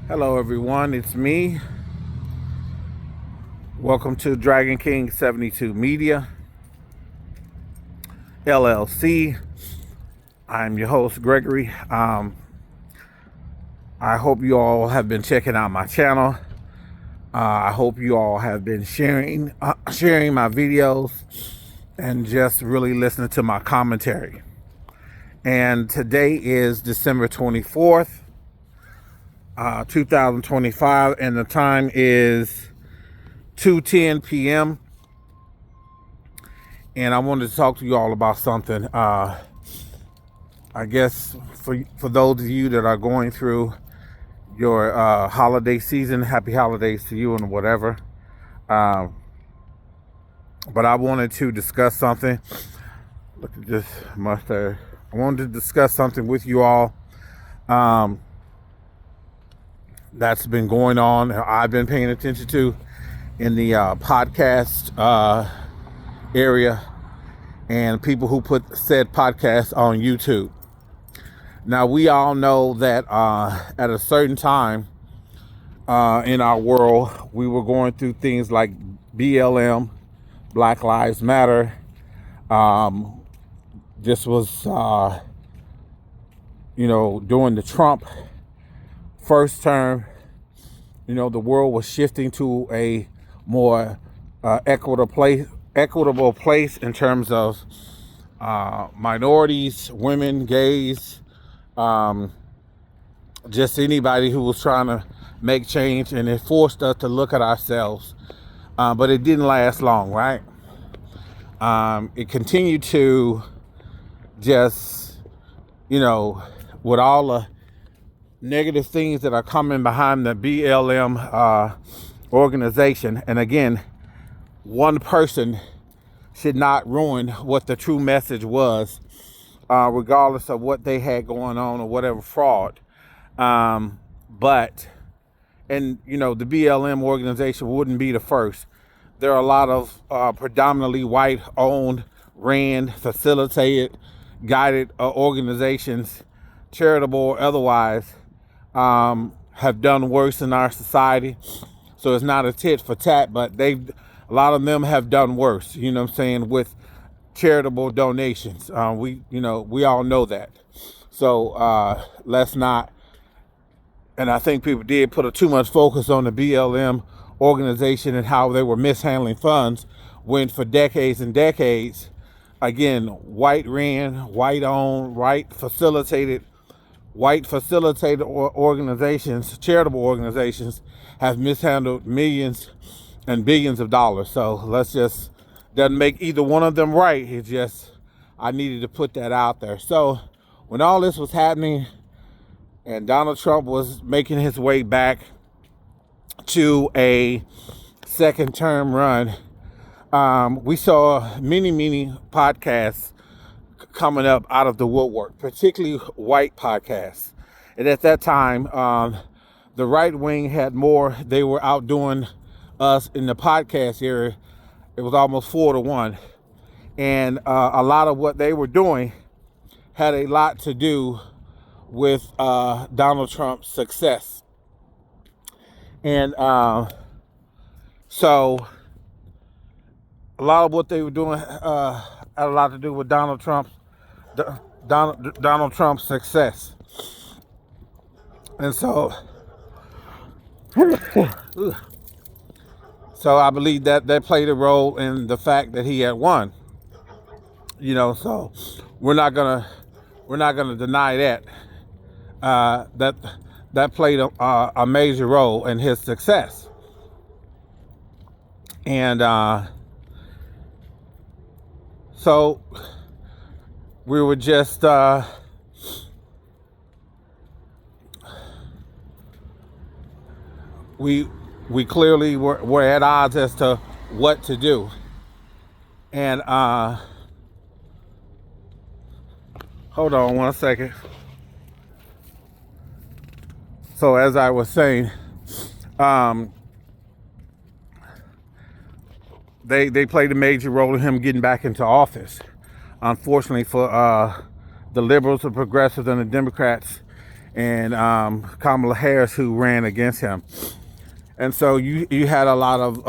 Hello, everyone. It's me. Welcome to Dragon King 72 Media, L.L.C. I'm your host, Gregory. I hope you all have been checking out my channel. I hope you all have been sharing my videos and just really listening to my commentary. And today is December 24th, 2025, and the time is 2:10 p.m. And I wanted to talk to you all about something. I guess for those of you that are going through your holiday season, happy holidays to you and whatever. But I wanted to discuss something. Look at this mustache. I wanted to discuss something with you all that's been going on. I've been paying attention to in the podcast area, and people who put said podcast on YouTube. Now, we all know that at a certain time in our world, we were going through things like BLM, Black Lives Matter. This was, during the Trump first term. The world was shifting to a more equitable place in terms of minorities, women, gays, just anybody who was trying to make change, and it forced us to look at ourselves. But it didn't last long, right? It continued to just, with all the negative things that are coming behind the BLM organization. And again, one person should not ruin what the true message was, regardless of what they had going on or whatever fraud. The BLM organization wouldn't be the first. There are a lot of predominantly white-owned, ran, facilitated, guided organizations, charitable or otherwise, have done worse in our society. So it's not a tit for tat, but a lot of them have done worse, with charitable donations. We all know that. So let's not, and I think people did put too much focus on the BLM organization and how they were mishandling funds, when for decades and decades, again, white ran, white owned, white facilitated organizations, charitable organizations, have mishandled millions and billions of dollars. So doesn't make either one of them right. It's just, I needed to put that out there. So when all this was happening and Donald Trump was making his way back to a second term run, we saw many podcasts coming up out of the woodwork, particularly white podcasts. And at that time, the right wing had more. They were outdoing us in the podcast area. It was almost 4-1. And a lot of what they were doing had a lot to do with Donald Trump's success. And so a lot of what they were doing had a lot to do with Donald Trump's success. And so I believe that played a role in the fact that he had won. So we're not gonna deny that that played a major role in his success. And so we were just we clearly were at odds as to what to do. And hold on one second. So as I was saying, they played a major role in him getting back into office. Unfortunately for the liberals, the progressives, and the Democrats and Kamala Harris, who ran against him. And so you had a lot of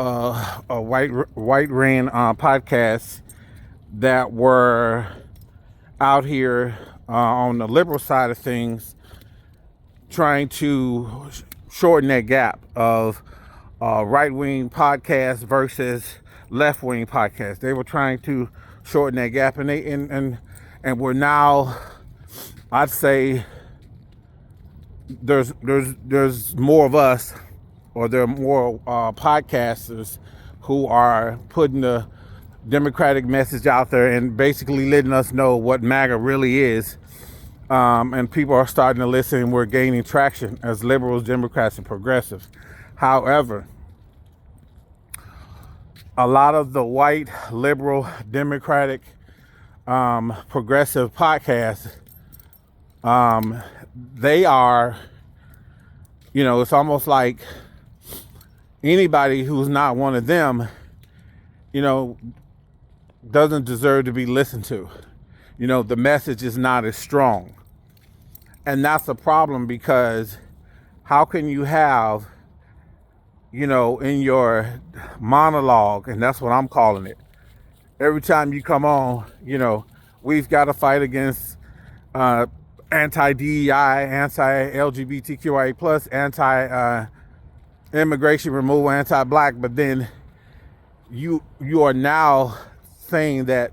white ran podcasts that were out here on the liberal side of things, trying to shorten that gap of right-wing podcasts versus left-wing podcasts. They were trying to shorten that gap, and we're now, I'd say, there's more of us, or there are more podcasters who are putting the Democratic message out there and basically letting us know what MAGA really is. And people are starting to listen, and we're gaining traction as liberals, Democrats, and progressives. However, a lot of the white, liberal, Democratic, progressive podcasts, they are, it's almost like anybody who's not one of them, doesn't deserve to be listened to. The message is not as strong. And that's a problem, because how can you have, in your monologue, and that's what I'm calling it, every time you come on, we've got to fight against anti-DEI, anti-LGBTQIA+, anti-immigration removal, anti-black, but then you are now saying that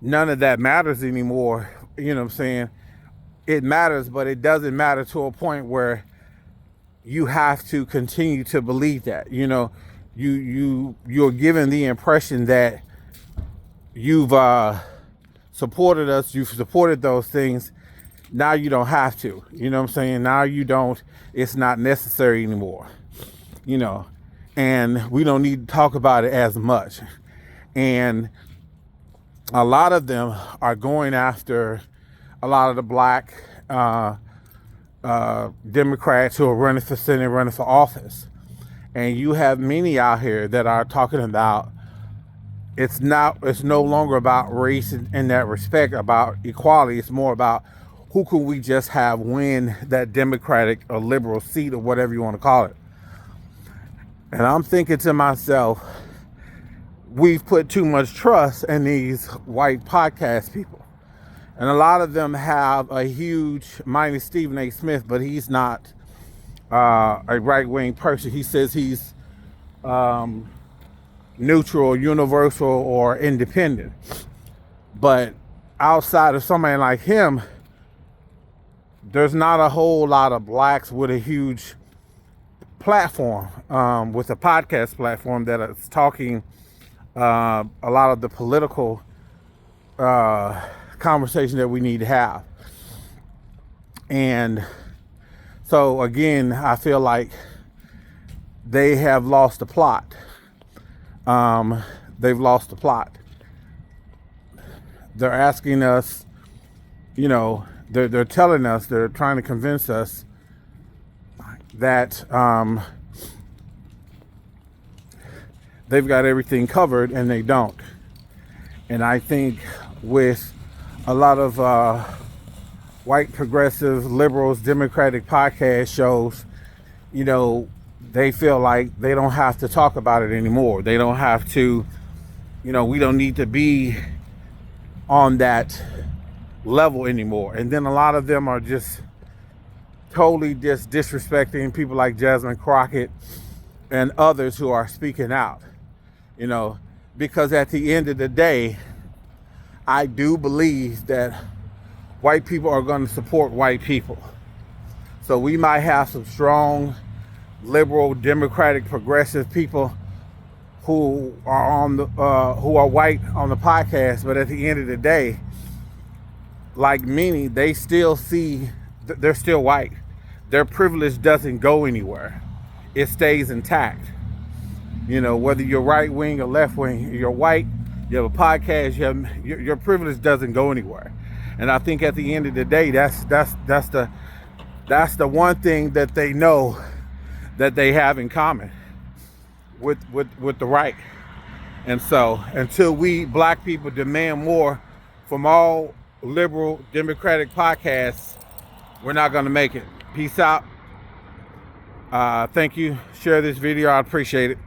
none of that matters anymore. You know what I'm saying? It matters, but it doesn't matter to a point where you have to continue to believe that. You're given the impression that you've supported us, you've supported those things. Now you don't have to. You know what I'm saying? Now you don't, it's not necessary anymore. And we don't need to talk about it as much. And a lot of them are going after a lot of the black Democrats who are running for Senate, running for office. And you have many out here that are talking about it's no longer about race in that respect, about equality. It's more about who can we just have win that Democratic or liberal seat, or whatever you want to call it. And I'm thinking to myself, we've put too much trust in these white podcast people. And a lot of them have a huge, minus Stephen A. Smith, but he's not a right-wing person. He says he's neutral, universal, or independent. But outside of somebody like him, there's not a whole lot of blacks with a huge platform, with a podcast platform that is talking a lot of the political conversation that we need to have. And so again, I feel like they have lost the plot. They've lost the plot. They're asking us, they're telling us, they're trying to convince us that they've got everything covered, and they don't. And I think with a lot of white progressive liberals, Democratic podcast shows, they feel like they don't have to talk about it anymore. They don't have to, we don't need to be on that level anymore. And then a lot of them are just totally just disrespecting people like Jasmine Crockett and others who are speaking out, because at the end of the day, I do believe that white people are going to support white people. So we might have some strong liberal, democratic, progressive people who are who are white on the podcast, but at the end of the day, like many, they still see they're still white. Their privilege doesn't go anywhere. It stays intact. Whether you're right wing or left wing, you're white, you have a podcast, your privilege doesn't go anywhere. And I think at the end of the day, that's the one thing that they know that they have in common with the right. And so until we black people demand more from all liberal democratic podcasts, we're not going to make it. Peace out. Thank you. Share this video. I appreciate it.